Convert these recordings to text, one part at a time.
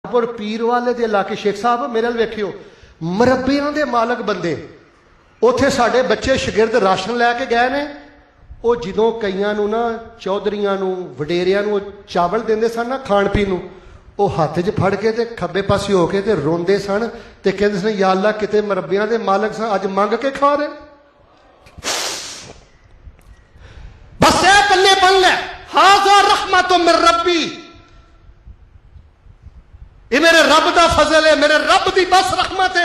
पर पीर वाले दे इलाके शेख साहब मेरे वाल वेखियो मरब्बियां दे मालक बंदे उत्थे साडे बच्चे शगिरद राशन लैके गए ने वो जदों कईयां नूं ना चौधरियां नूं वडेरियां नूं चावल देंदे सन ना खाण पीण नूं वो हत्थ 'च फड़ के ते खब्बे पासे हो के ते रोंदे सन ते कहंदे सन या अल्लाह किते मरब्बियां दे मालक सन अज मंग के खा रहे बस ए पल्ले बन लै हाज़ा रहमतुम मिन रब्बी ये मेरे रब का फजल है मेरे रब की बस रहमत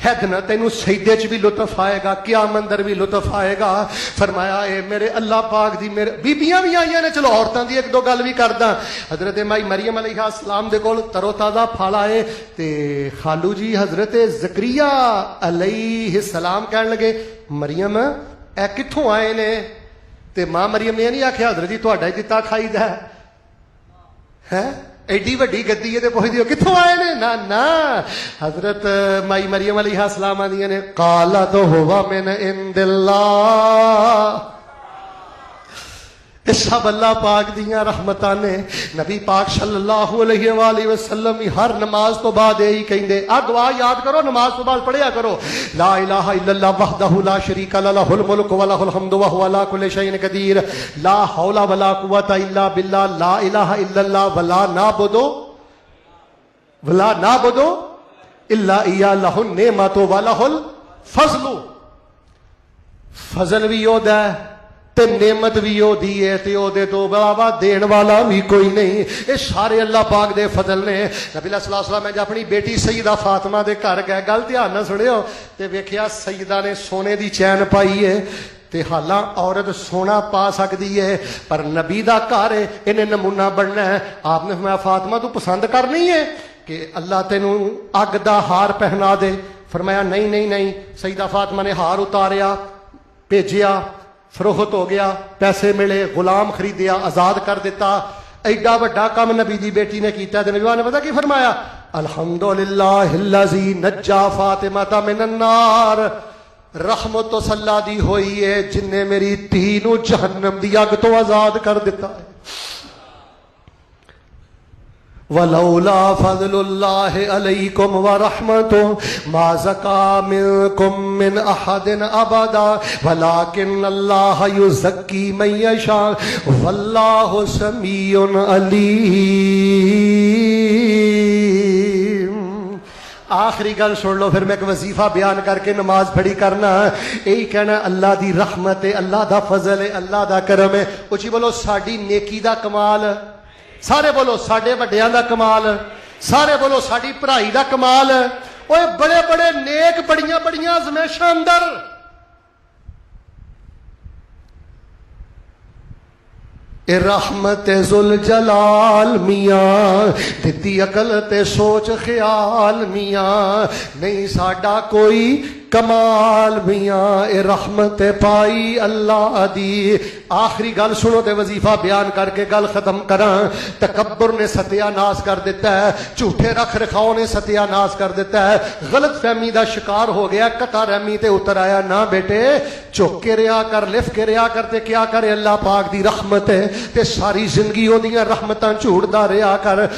है ना तेनू सईदे च भी लुत्फ आएगा क़यामत अंदर भी लुत्फ आएगा। फरमाया ए मेरे अल्लाह पाक दी मेरे बीबियां भी आई ने चलो औरतां दी एक दो गल भी करदा। हजरत माई मरियम अलैहिस्सलाम दे कोल तरोताजा फल आए ते खालू जी हजरत ज़करिया अलैहिस्सलाम कहन लगे मरियम ए कित्थों आए ने ते मां मरियम ने नहीं आख्या हजरत जी तुहाडा ही दिता खाईदा है एडी वड्डी गद्दी है पुछदी हो कित्थों आए ने ना ना हजरत माई मरियम अलैहिस्सलाम आंदियां ने काला तो हुवा मिन इंदिल्लाह सब अल्लाह पाक दियां रहमतां ने। नबी पाक सल्लल्लाहु अलैहि वसल्लम हर नमाज तो बाद यही कहिंदे आ दुआ याद करो नमाज तो बाद पढ़िया करो ला इलाहा इल्लल्लाह वहदहु ला शरीका लहु लहुल मुल्कु व लहुल हम्दु व हुवा अला कुल्लि शैइन कदीर ला हौला वला कुव्वता इल्ला बिल्लाह ला इलाहा इल्लल्लाह वला नाबुदु इल्ला इय्या लहु नेमतु व लहुल फज़लु फजल भी ओदा ते नेमत भी ओदी है ते ओदे तो बाबा देण वाला भी कोई नहीं ये सारे अल्लाह पाक दे फजल ने। नबी सल्लल्लाहु अलैहि वसल्लम मैं अपनी बेटी सईदा फातिमा दे घर गए गल ध्यान नाल सुनियो ते वेखिया सईदा ने सोने दी चैन पाई है ते हालां औरत सोना पा सकती है पर नबी दा घर है इन्हें नमूना बनना है। आपने फरमाया फातिमा तू पसंद करनी है कि अल्लाह तेनू अग दा हार पहना दे। फरमाया नहीं नहीं नहीं। सईदा फातिमा ने हार उतारिया भेजिया फरोख्त हो गया पैसे मिले गुलाम खरीदिया आजाद कर दिता एडा वड्डा काम नबी दी बेटी ने किया। नबी ने पता की फरमाया अल्हम्दुलिल्लाहिल्लज़ी नज्जा फातिमा मिनन नार रहमत तो सल्ला दी होई है जिन्ने मेरी धी नू जहन्नम दी अग तो आजाद कर दिता है। वलौला फज़लुल्लाहि अलैकुम व रहमतुहु मा ज़का मिनकुम मिन अहदिन अबदा वलाकिन अल्लाह युज़क्की मन यशा वल्लाहु समीउन अलीम। आखिरी गल सुन लो फिर मैं एक वजीफा बयान करके नमाज पढ़ी करना। यही कहना अल्लाह दी रहमत है अल्लाह दा फजल है अल्लाह दा करम है। उची बोलो साडी नेकी दा कमाल सारे बोलो साडे वड्डियां दा कमाल सारे बोलो साडी भराई दा कमाल। ओए बड़े बड़े नेक बड़ियां बड़ियां आज़माइशां अंदर ए रहमत जुल जलाल मियां दिती अकल ते सोच ख्याल मियां नहीं साडा कोई कमाल मियां ए रहमत पाई अल्लाह दी। आखिरी गल सुनो ते वजीफा बयान करके गल खत्म करा। तकब्बुर ने सत्यानाश कर दिता है झूठे रख रखाव ने सत्यानाश कर दिता है गलत फहमी का शिकार हो गया कटा रहमी ते उतर आया ना बेटे झुक के रिया कर लिफ के रिया करते क्या करे अल्लाह पाक दी रहमत है ते सारी जिंदगी ओदियां रहमतां झूठदा रिया कर।